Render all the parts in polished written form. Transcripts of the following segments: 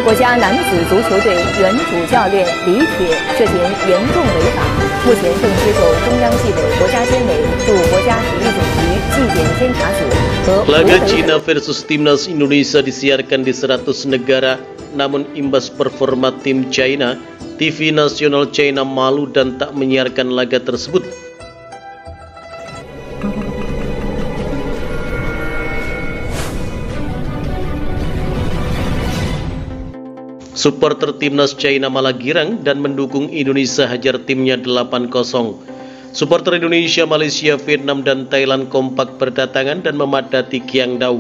国家男子足球队原主教练李铁涉嫌严重违法，目前正接受中央纪委国家监委驻国家体育总局纪检监察组和。Laga Cina versus Timnas Indonesia disiarkan di 100 negara, namun imbas performa tim China, TV nasional China malu dan tak menyiarkan laga tersebut. Supporter timnas China malah girang dan mendukung Indonesia hajar timnya 8-0. Supporter Indonesia, Malaysia, Vietnam, dan Thailand kompak berdatangan dan memadati Qingdao.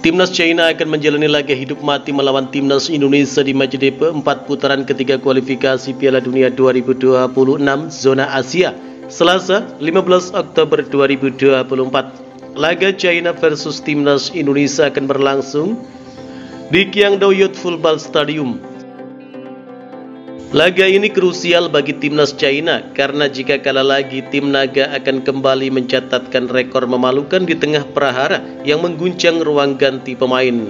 Timnas China akan menjalani laga hidup mati melawan timnas Indonesia di Majdepe 4 putaran ketiga kualifikasi Piala Dunia 2026 zona Asia, Selasa 15 Oktober 2024. Laga China versus timnas Indonesia akan berlangsung di Qingdao Youth Football Stadium. Laga ini krusial bagi timnas China karena jika kalah lagi, tim naga akan kembali mencatatkan rekor memalukan di tengah prahara yang mengguncang ruang ganti pemain.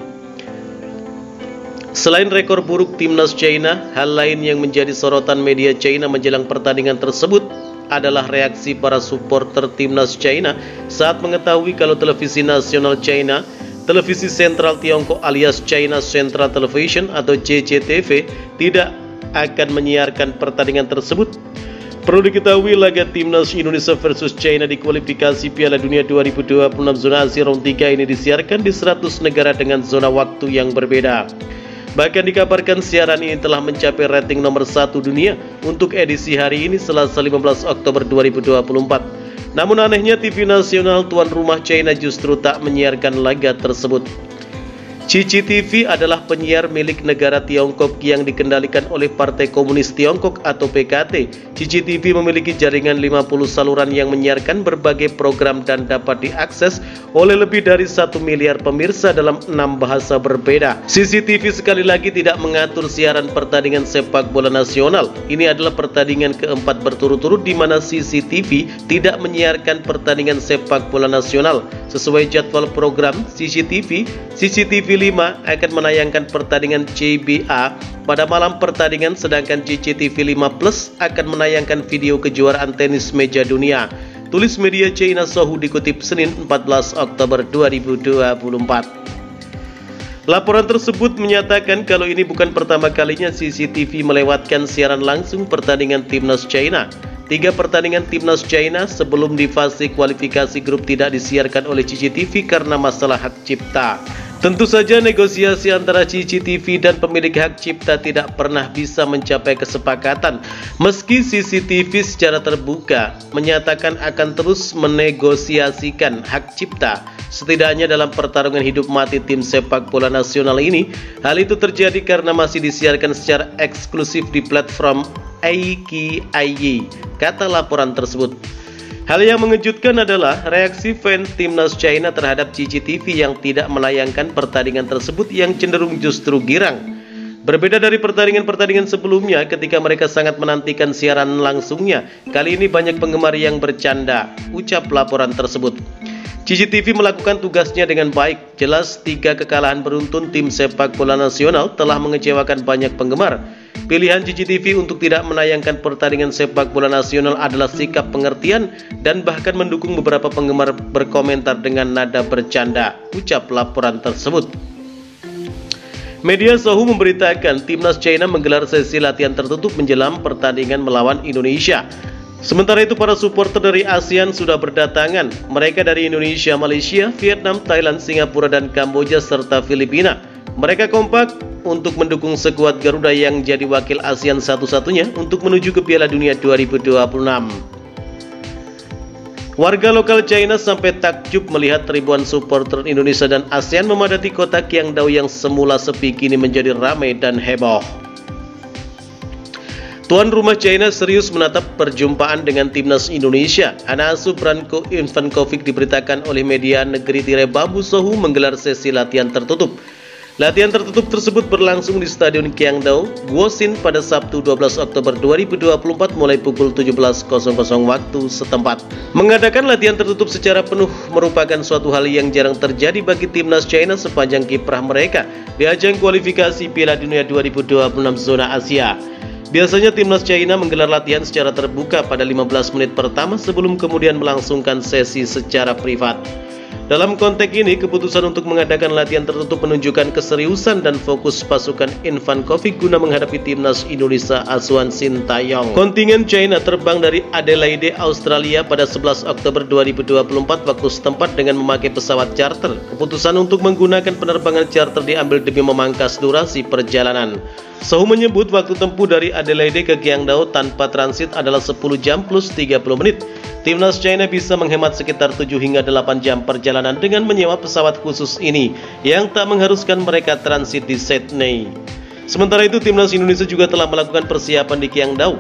Selain rekor buruk timnas China, hal lain yang menjadi sorotan media China menjelang pertandingan tersebut adalah reaksi para supporter timnas China saat mengetahui kalau televisi nasional China, televisi sentral Tiongkok alias China Central Television atau CCTV tidak akan menyiarkan pertandingan tersebut. Perlu diketahui laga timnas Indonesia versus China di kualifikasi Piala Dunia 2026 zona Asia round 3 ini disiarkan di 100 negara dengan zona waktu yang berbeda. Bahkan dikabarkan siaran ini telah mencapai rating nomor 1 dunia untuk edisi hari ini Selasa 15 Oktober 2024. Namun anehnya TV nasional tuan rumah China justru tak menyiarkan laga tersebut. CCTV adalah penyiar milik negara Tiongkok yang dikendalikan oleh Partai Komunis Tiongkok atau PKT. CCTV memiliki jaringan 50 saluran yang menyiarkan berbagai program dan dapat diakses oleh lebih dari 1 miliar pemirsa dalam 6 bahasa berbeda. CCTV sekali lagi tidak mengatur siaran pertandingan sepak bola nasional. Ini adalah pertandingan keempat berturut-turut di mana CCTV tidak menyiarkan pertandingan sepak bola nasional. Sesuai jadwal program CCTV 5 akan menayangkan pertandingan CBA pada malam pertandingan, sedangkan CCTV 5 Plus akan menayangkan video kejuaraan tenis meja dunia. Tulis media China Sohu dikutip Senin 14 Oktober 2024. Laporan tersebut menyatakan kalau ini bukan pertama kalinya CCTV melewatkan siaran langsung pertandingan timnas China. 3 pertandingan timnas China sebelum di fase kualifikasi grup tidak disiarkan oleh CCTV karena masalah hak cipta. Tentu saja negosiasi antara CCTV dan pemilik hak cipta tidak pernah bisa mencapai kesepakatan. Meski CCTV secara terbuka menyatakan akan terus menegosiasikan hak cipta, setidaknya dalam pertarungan hidup mati tim sepak bola nasional ini, hal itu terjadi karena masih disiarkan secara eksklusif di platform AQIY, kata laporan tersebut. Hal yang mengejutkan adalah reaksi fans timnas China terhadap CCTV yang tidak menayangkan pertandingan tersebut yang cenderung justru girang. Berbeda dari pertandingan-pertandingan sebelumnya ketika mereka sangat menantikan siaran langsungnya, kali ini banyak penggemar yang bercanda, ucap laporan tersebut. CCTV melakukan tugasnya dengan baik. Jelas 3 kekalahan beruntun tim sepak bola nasional telah mengecewakan banyak penggemar. Pilihan CCTV untuk tidak menayangkan pertandingan sepak bola nasional adalah sikap pengertian dan bahkan mendukung beberapa penggemar berkomentar dengan nada bercanda, ucap laporan tersebut. Media Sohu memberitakan timnas China menggelar sesi latihan tertutup menjelang pertandingan melawan Indonesia. Sementara itu para supporter dari ASEAN sudah berdatangan. Mereka dari Indonesia, Malaysia, Vietnam, Thailand, Singapura, dan Kamboja serta Filipina. Mereka kompak untuk mendukung skuad Garuda yang jadi wakil ASEAN satu-satunya untuk menuju ke Piala Dunia 2026. Warga lokal China sampai takjub melihat ribuan supporter Indonesia dan ASEAN memadati kota Qingdao yang semula sepi kini menjadi ramai dan heboh. Tuan rumah China serius menatap perjumpaan dengan timnas Indonesia. Anak asuh Branko Ivankovic diberitakan oleh media negeri tirai bambu Sohu menggelar sesi latihan tertutup. Latihan tertutup tersebut berlangsung di Stadion Kiangdao, Guosin pada Sabtu 12 Oktober 2024 mulai pukul 17.00 waktu setempat. Mengadakan latihan tertutup secara penuh merupakan suatu hal yang jarang terjadi bagi timnas China sepanjang kiprah mereka di ajang kualifikasi Piala Dunia 2026 zona Asia. Biasanya timnas China menggelar latihan secara terbuka pada 15 menit pertama sebelum kemudian melangsungkan sesi secara privat. Dalam konteks ini, keputusan untuk mengadakan latihan tertutup menunjukkan keseriusan dan fokus pasukan Ivankov guna menghadapi timnas Indonesia asuhan Sintayong. Kontingen China terbang dari Adelaide, Australia pada 11 Oktober 2024 waktu setempat dengan memakai pesawat charter. Keputusan untuk menggunakan penerbangan charter diambil demi memangkas durasi perjalanan. Sohu menyebut waktu tempuh dari Adelaide ke Kiangdao tanpa transit adalah 10 jam plus 30 menit. Timnas China bisa menghemat sekitar 7 hingga 8 jam perjalanan dengan menyewa pesawat khusus ini yang tak mengharuskan mereka transit di Sydney. Sementara itu, timnas Indonesia juga telah melakukan persiapan di Kiangdao.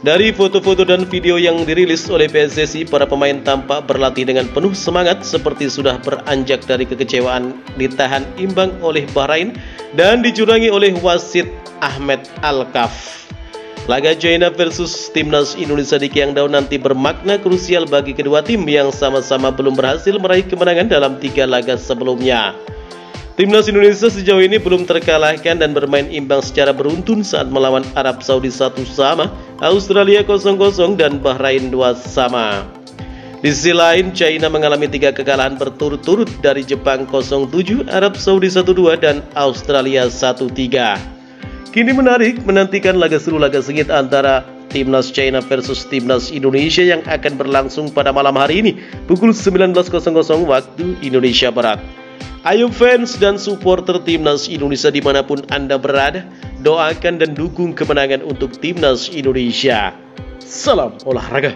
Dari foto-foto dan video yang dirilis oleh PSSI, para pemain tampak berlatih dengan penuh semangat seperti sudah beranjak dari kekecewaan ditahan imbang oleh Bahrain dan dicurangi oleh wasit Ahmed Alkaf. Laga China versus timnas Indonesia di Kiangdao nanti bermakna krusial bagi kedua tim yang sama-sama belum berhasil meraih kemenangan dalam 3 laga sebelumnya. Timnas Indonesia sejauh ini belum terkalahkan dan bermain imbang secara beruntun saat melawan Arab Saudi 1-1, Australia 0-0 dan Bahrain 2-2. Di sisi lain, China mengalami 3 kekalahan berturut-turut dari Jepang 0-7, Arab Saudi 1-2 dan Australia 1-3. Kini menarik menantikan laga seru laga sengit antara timnas China versus timnas Indonesia yang akan berlangsung pada malam hari ini pukul 19.00 waktu Indonesia Barat. Ayo fans dan supporter timnas Indonesia dimanapun Anda berada, doakan dan dukung kemenangan untuk timnas Indonesia. Salam olahraga.